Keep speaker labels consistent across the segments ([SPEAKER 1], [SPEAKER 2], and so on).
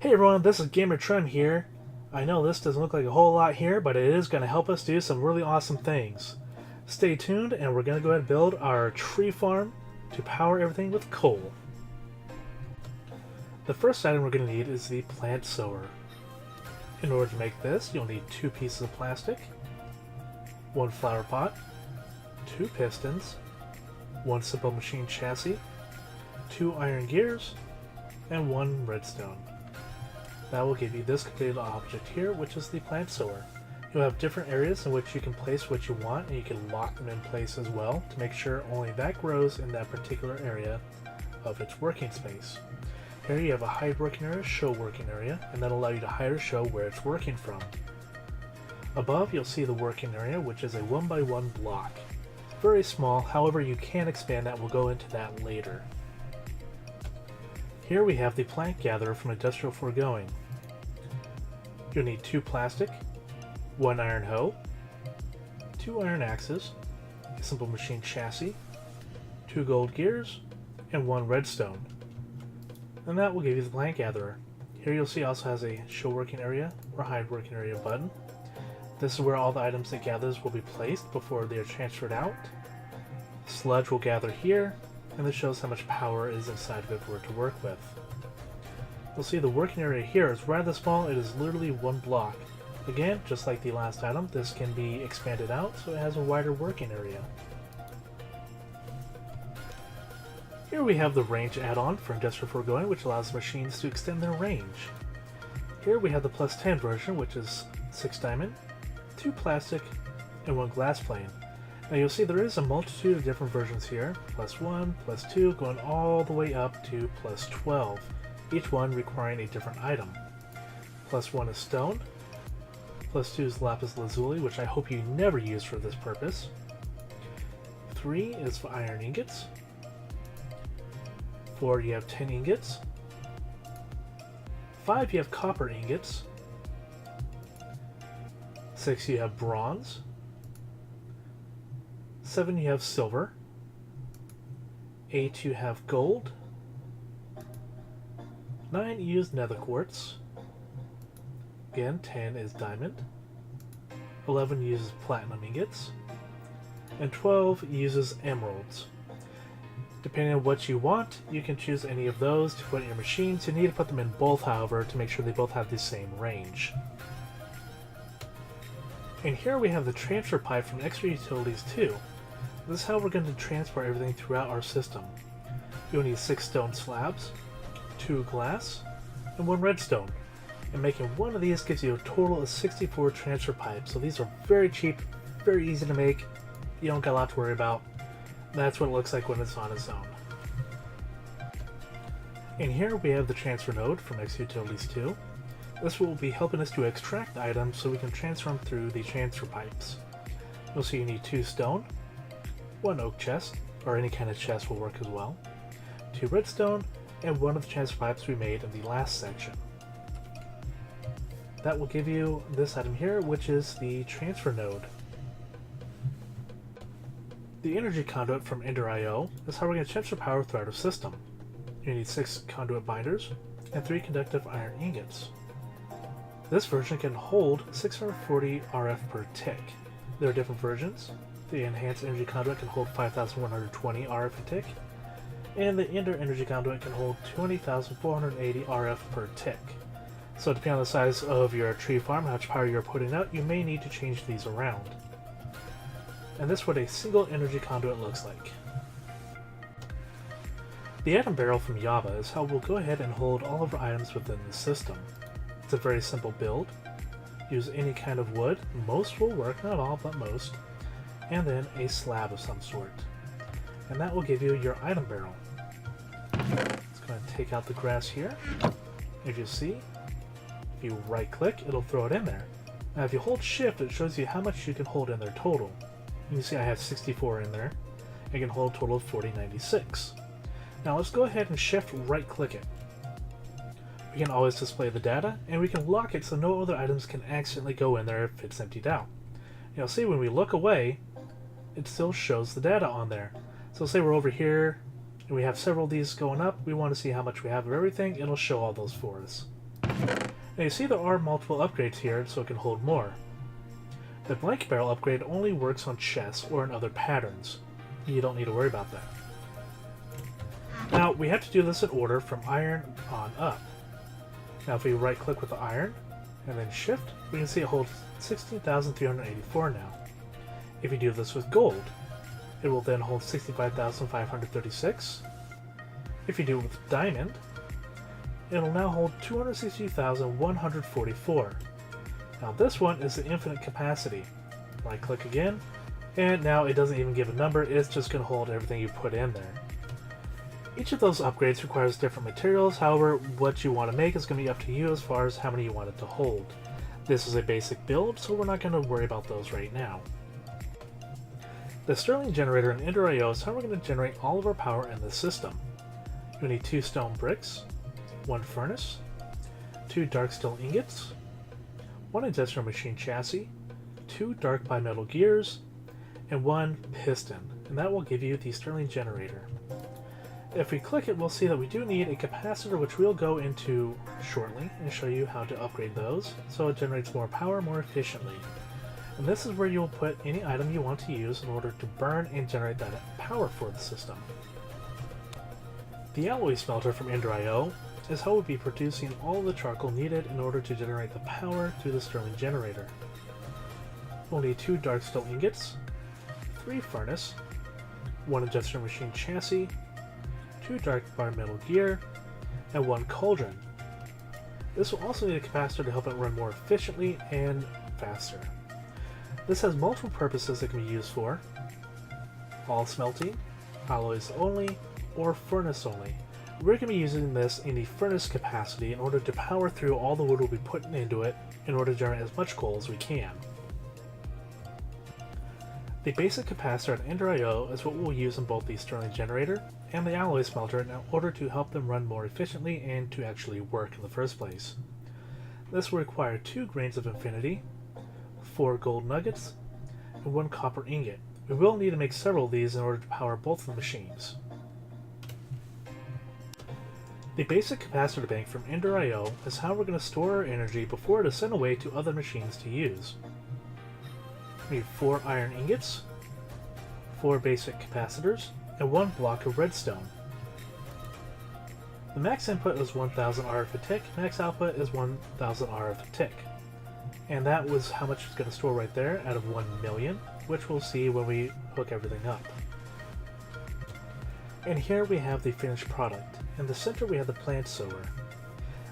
[SPEAKER 1] Hey everyone, this is GamerTrem here. I know this doesn't look like a whole lot here, but it is going to help us do some really awesome things. Stay tuned and we're going to go ahead and build our tree farm to power everything with coal. The first item we're going to need is the plant sower. In order to make this, you'll need 2 pieces of plastic, 1 flower pot, 2 pistons, 1 simple machine chassis, 2 iron gears, and 1 redstone. That will give you this completed object here, which is the plant sower. You'll have different areas in which you can place what you want, and you can lock them in place as well to make sure only that grows in that particular area of its working space. Here you have a hide working area, show working area, and that'll allow you to hide or show where it's working from. Above you'll see the working area, which is a 1x1 block. Very small, however you can expand that. We'll go into that later. Here we have the plant gatherer from Industrial Foregoing. You'll need 2 plastic, 1 iron hoe, 2 iron axes, a simple machine chassis, 2 gold gears, and 1 redstone. And that will give you the plant gatherer. Here you'll see also has a show working area or hide working area button. This is where all the items it gathers will be placed before they are transferred out. Sludge will gather here, and this shows how much power is inside of it for it to work with. You'll see the working area here is rather small. It is literally 1 block. Again, just like the last item, this can be expanded out so it has a wider working area. Here we have the range add-on for Industrial Foregoing, which allows machines to extend their range. Here we have the plus 10 version, which is 6 diamond, 2 plastic, and 1 glass plane. Now you'll see there is a multitude of different versions here, plus 1, plus 2, going all the way up to plus 12, each one requiring a different item. Plus 1 is stone, plus 2 is lapis lazuli, which I hope you never use for this purpose. 3 is for iron ingots. 4 you have 10 ingots. 5 you have copper ingots. 6 you have bronze. 7 you have silver. 8 you have gold. 9 you use nether quartz. Again, 10 is diamond. 11 uses platinum ingots. And 12 uses emeralds. Depending on what you want, you can choose any of those to put in your machines. You need to put them in both, however, to make sure they both have the same range. And here we have the transfer pipe from Extra Utilities 2. This is how we're going to transport everything throughout our system. You'll need 6 stone slabs, 2 glass, and 1 redstone. And making one of these gives you a total of 64 transfer pipes. So these are very cheap, very easy to make. You don't got a lot to worry about. That's what it looks like when it's on its own. And here we have the transfer node from Extra Utilities 2. This will be helping us to extract items so we can transfer them through the transfer pipes. You'll see you need 2 stone, 1 oak chest, or any kind of chest will work as well, 2 redstone, and 1 of the transfer pipes we made in the last section. That will give you this item here, which is the transfer node. The energy conduit from Ender.io is how we're going to transfer power throughout our system. You need 6 conduit binders and 3 conductive iron ingots. This version can hold 640 RF per tick. There are different versions. The enhanced energy conduit can hold 5120 RF per tick, and the Ender energy conduit can hold 20,480 RF per tick. So depending on the size of your tree farm, how much power you're putting out, you may need to change these around. And this is what a single energy conduit looks like. The Addon barrel from Yabba is how we'll go ahead and hold all of our items within the system. It's a very simple build. Use any kind of wood, most will work, not all, but most, and then a slab of some sort. And that will give you your item barrel. Let's go ahead and take out the grass here. If you see, if you right click, it'll throw it in there. Now if you hold shift, it shows you how much you can hold in there total. You can see I have 64 in there. I can hold a total of 4096. Now let's go ahead and shift right click it. We can always display the data, and we can lock it so no other items can accidentally go in there if it's emptied out. You'll see when we look away, it still shows the data on there. So say we're over here, and we have several of these going up, we want to see how much we have of everything, it'll show all those for us. Now you see there are multiple upgrades here, so it can hold more. The blank barrel upgrade only works on chests or in other patterns. You don't need to worry about that. Now, we have to do this in order from iron on up. Now, if we right click with the iron, and then shift, we can see it holds 16,384 now. If you do this with gold, it will then hold 65,536. If you do it with diamond, it will now hold 262,144. Now this one is the infinite capacity. Right click again, and now it doesn't even give a number, it's just going to hold everything you put in there. Each of those upgrades requires different materials, however, what you want to make is going to be up to you as far as how many you want it to hold. This is a basic build, so we're not going to worry about those right now. The Stirling Generator in Ender IO is how we're going to generate all of our power in the system. You need 2 stone bricks, 1 furnace, 2 dark steel ingots, 1 industrial machine chassis, 2 dark bimetal gears, and 1 piston, and that will give you the Stirling Generator. If we click it, we'll see that we do need a capacitor, which we'll go into shortly and show you how to upgrade those so it generates more power more efficiently. And this is where you'll put any item you want to use in order to burn and generate that power for the system. The alloy smelter from Ender IO is how we'll be producing all of the charcoal needed in order to generate the power through the Stirling Generator. We'll need 2 dark steel ingots, 3 furnace, 1 industrial machine chassis, 2 dark bar metal gear, and 1 cauldron. This will also need a capacitor to help it run more efficiently and faster. This has multiple purposes it can be used for: all smelting, alloys only, or furnace only. We're going to be using this in the furnace capacity in order to power through all the wood we'll be putting into it in order to generate as much coal as we can. The basic capacitor at Ender IO is what we'll use in both the Stirling Generator and the alloy smelter in order to help them run more efficiently and to actually work in the first place. This will require 2 grains of infinity, 4 gold nuggets, and 1 copper ingot. We will need to make several of these in order to power both of the machines. The basic capacitor bank from Ender IO is how we're going to store our energy before it is sent away to other machines to use. We need 4 iron ingots, 4 basic capacitors, and 1 block of redstone. The max input is 1000 RF a tick, max output is 1000 RF a tick. And that was how much it's going to store right there out of 1 million, which we'll see when we hook everything up. And here we have the finished product. In the center we have the plant sower.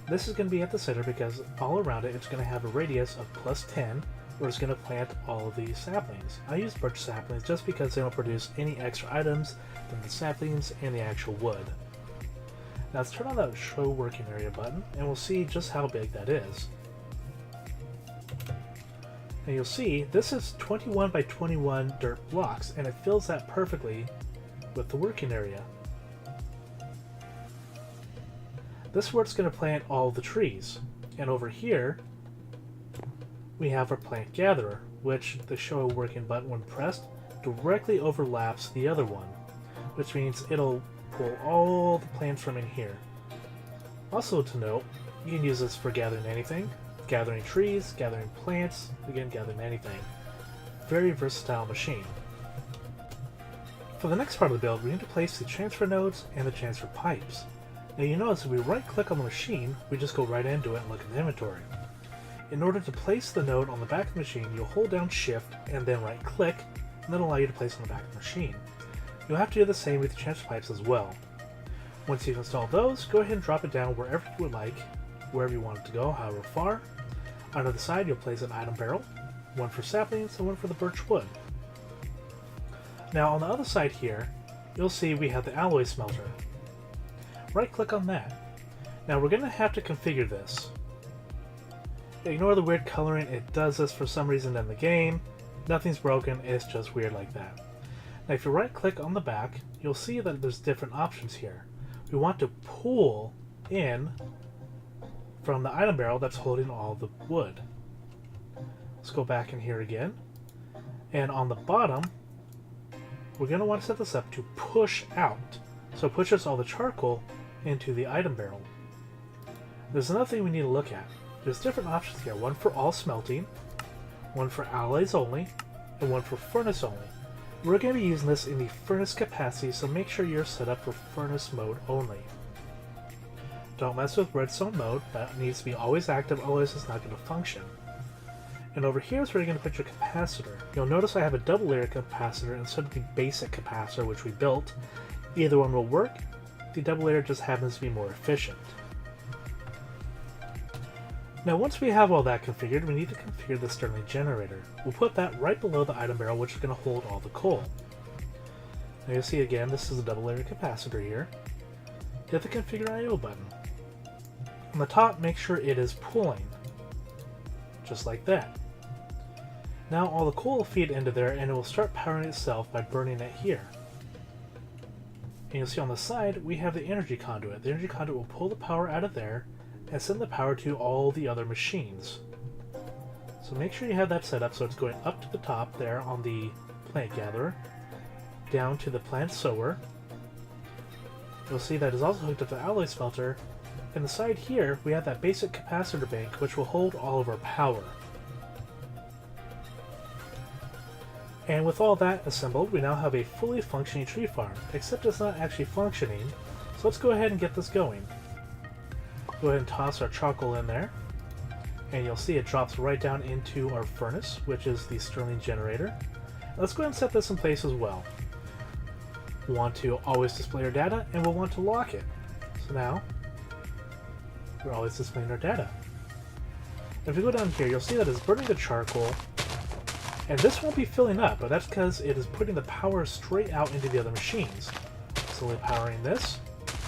[SPEAKER 1] This is going to be at the center because all around it it's going to have a radius of +10, where it's going to plant all of these saplings. I use birch saplings just because they don't produce any extra items than the saplings and the actual wood. Now let's turn on that show working area button and we'll see just how big that is. And you'll see this is 21 by 21 dirt blocks and it fills that perfectly with the working area. This is where it's going to plant all the trees. And over here we have our plant gatherer, which the show working button when pressed directly overlaps the other one, which means it'll pull all the plants from in here. Also to note, you can use this for gathering anything, gathering trees, gathering plants, again gathering anything. Very versatile machine. For the next part of the build, we need to place the transfer nodes and the transfer pipes. Now you notice if we right click on the machine, we just go right into it and look at the inventory. In order to place the node on the back of the machine, you'll hold down shift and then right click, and that'll allow you to place it on the back of the machine. You'll have to do the same with the transfer pipes as well. Once you've installed those, go ahead and drop it down wherever you would like, wherever you want it to go, however far. On the side, you'll place an item barrel, 1 for saplings and 1 for the birch wood. Now on the other side here, you'll see we have the alloy smelter. Right click on that. Now we're going to have to configure this. Ignore the weird coloring, it does this for some reason in the game. Nothing's broken, it's just weird like that. Now if you right click on the back, you'll see that there's different options here. We want to pull in from the item barrel that's holding all the wood. Let's go back in here again. And on the bottom, we're going to want to set this up to push out. So it pushes all the charcoal into the item barrel. There's another thing we need to look at. There's different options here, one for all smelting, one for alloys only, and one for furnace only. We're going to be using this in the furnace capacity, so make sure you're set up for furnace mode only. Don't mess with redstone mode, that needs to be always active, otherwise it's not going to function. And over here is where you're going to put your capacitor. You'll notice I have a double layer capacitor instead of the basic capacitor which we built. Either one will work, the double layer just happens to be more efficient. Now once we have all that configured, we need to configure the Stirling Generator. We'll put that right below the item barrel, which is going to hold all the coal. Now you'll see again, this is a double layer capacitor here. Hit the Configure I/O button. On the top, make sure it is pulling, just like that. Now all the coal will feed into there and it will start powering itself by burning it here. And you'll see on the side, we have the energy conduit. The energy conduit will pull the power out of there and send the power to all the other machines. So make sure you have that set up so it's going up to the top there on the plant gatherer, down to the plant sower. You'll see that is also hooked up to the alloy smelter. And the side here, we have that basic capacitor bank which will hold all of our power. And with all that assembled, we now have a fully functioning tree farm, except it's not actually functioning. So let's go ahead and get this going. Go ahead and toss our charcoal in there, and you'll see it drops right down into our furnace, which is the Stirling Generator. Let's go ahead and set this in place as well. We want to always display our data, and we'll want to lock it. So now, we're always displaying our data. If we go down here, you'll see that it's burning the charcoal, and this won't be filling up, but that's because it is putting the power straight out into the other machines. Slowly powering this,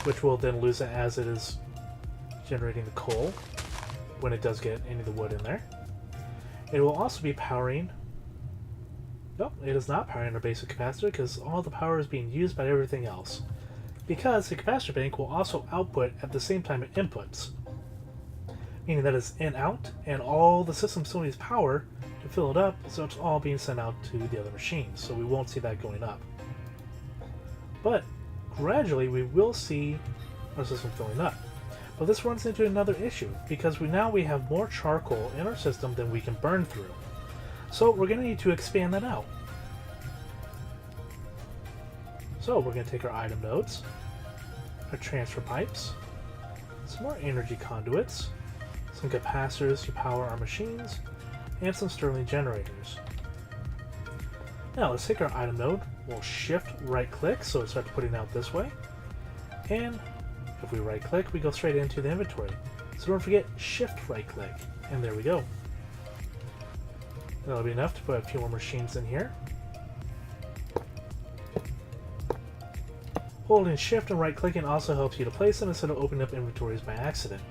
[SPEAKER 1] which will then lose it as it is generating the coal when it does get any of the wood in there. It will also be powering... Nope, it is not powering our basic capacitor because all the power is being used by everything else. Because the capacitor bank will also output at the same time it inputs. Meaning that it's in out, and all the system still needs power to fill it up, so it's all being sent out to the other machines, so we won't see that going up. But gradually we will see our system filling up. But this runs into another issue, because now we have more charcoal in our system than we can burn through. So we're going to need to expand that out. So we're going to take our item nodes, our transfer pipes, some more energy conduits, some capacitors to power our machines, and some Stirling generators. Now let's take our item node, we'll shift right click so it starts putting out this way, and if we right click we go straight into the inventory. So don't forget shift right click, and there we go. That'll be enough to put a few more machines in here. Holding shift and right clicking also helps you to place them instead of opening up inventories by accident.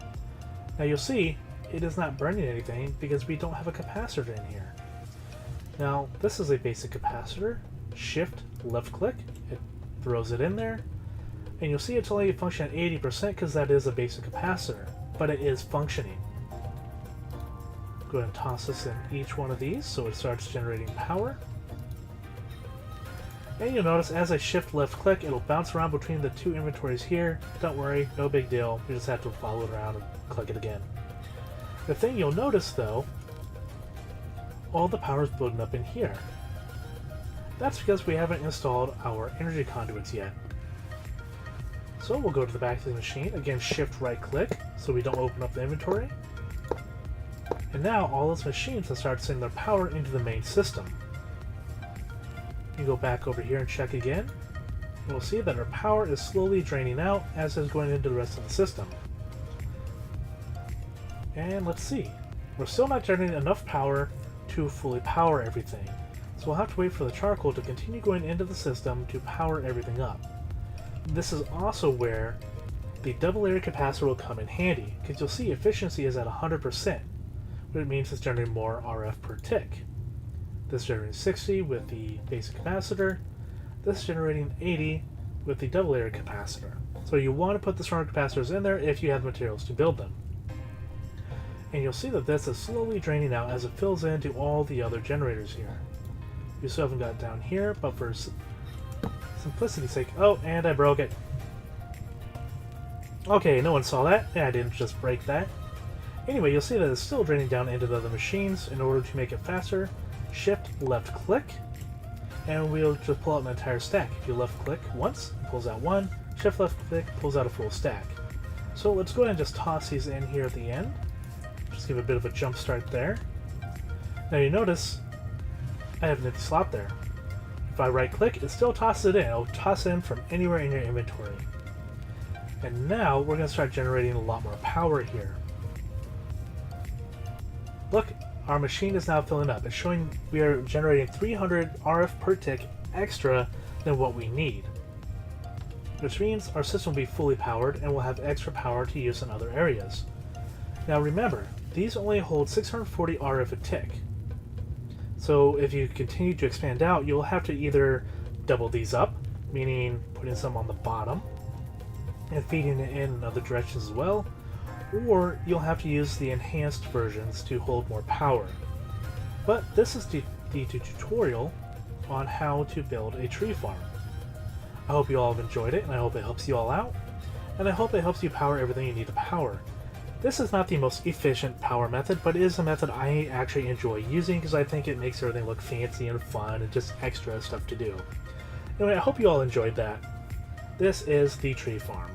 [SPEAKER 1] Now you'll see it is not burning anything because we don't have a capacitor in here. Now this is a basic capacitor. Shift left click, it throws it in there, and you'll see it's only functioning at 80% because that is a basic capacitor, but it is functioning. Go ahead and toss this in each one of these so it starts generating power. And you'll notice as I shift left click, it'll bounce around between the two inventories here. Don't worry, no big deal. You just have to follow it around and click it again. The thing you'll notice though, all the power is building up in here. That's because we haven't installed our energy conduits yet. So we'll go to the back of the machine, again shift right click so we don't open up the inventory. And now all those machines will start sending their power into the main system. You go back over here and check again. We'll see that our power is slowly draining out as it's going into the rest of the system. And let's see. We're still not generating enough power to fully power everything. So we'll have to wait for the charcoal to continue going into the system to power everything up. This is also where the double layer capacitor will come in handy, because you'll see efficiency is at 100%, but it means it's generating more RF per tick. This is generating 60 with the basic capacitor, this is generating 80 with the double layer capacitor. So you want to put the stronger capacitors in there if you have materials to build them. And you'll see that this is slowly draining out as it fills into all the other generators here. You still haven't got it down here, but for simplicity's sake... Oh, and I broke it. Okay, no one saw that. Yeah, I didn't just break that. Anyway, you'll see that it's still draining down into the other machines. In order to make it faster, shift left click, and we'll just pull out an entire stack. If you left click once, it pulls out one, shift left click, pulls out a full stack. So let's go ahead and just toss these in here at the end. Just give a bit of a jump start there. Now you notice I have an empty slot there. If I right click, it still tosses it in. It'll toss it in from anywhere in your inventory. And now we're going to start generating a lot more power here. Look, our machine is now filling up. It's showing we are generating 300 RF per tick extra than what we need. Which means our system will be fully powered and will have extra power to use in other areas. Now remember, these only hold 640 RF a tick. So if you continue to expand out, you'll have to either double these up, meaning putting some on the bottom and feeding it in other directions as well, or you'll have to use the enhanced versions to hold more power. But this is the tutorial on how to build a tree farm. I hope you all have enjoyed it, and I hope it helps you all out, and I hope it helps you power everything you need to power. This is not the most efficient power method, but it is a method I actually enjoy using because I think it makes everything look fancy and fun and just extra stuff to do. Anyway, I hope you all enjoyed that. This is the tree farm.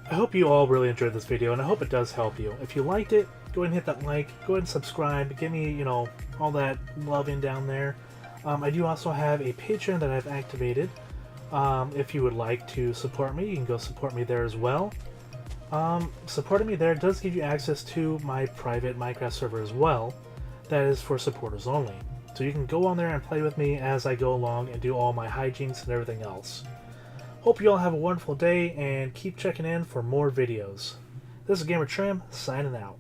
[SPEAKER 1] I hope you all really enjoyed this video, and I hope it does help you. If you liked it, go ahead and hit that like, go ahead and subscribe, give me, all that loving down there. I do also have a Patreon that I've activated. If you would like to support me, you can go support me there as well. Supporting me there does give you access to my private Minecraft server as well. That is for supporters only. So you can go on there and play with me as I go along and do all my hijinks and everything else. Hope you all have a wonderful day and keep checking in for more videos. This is GamerTrem signing out.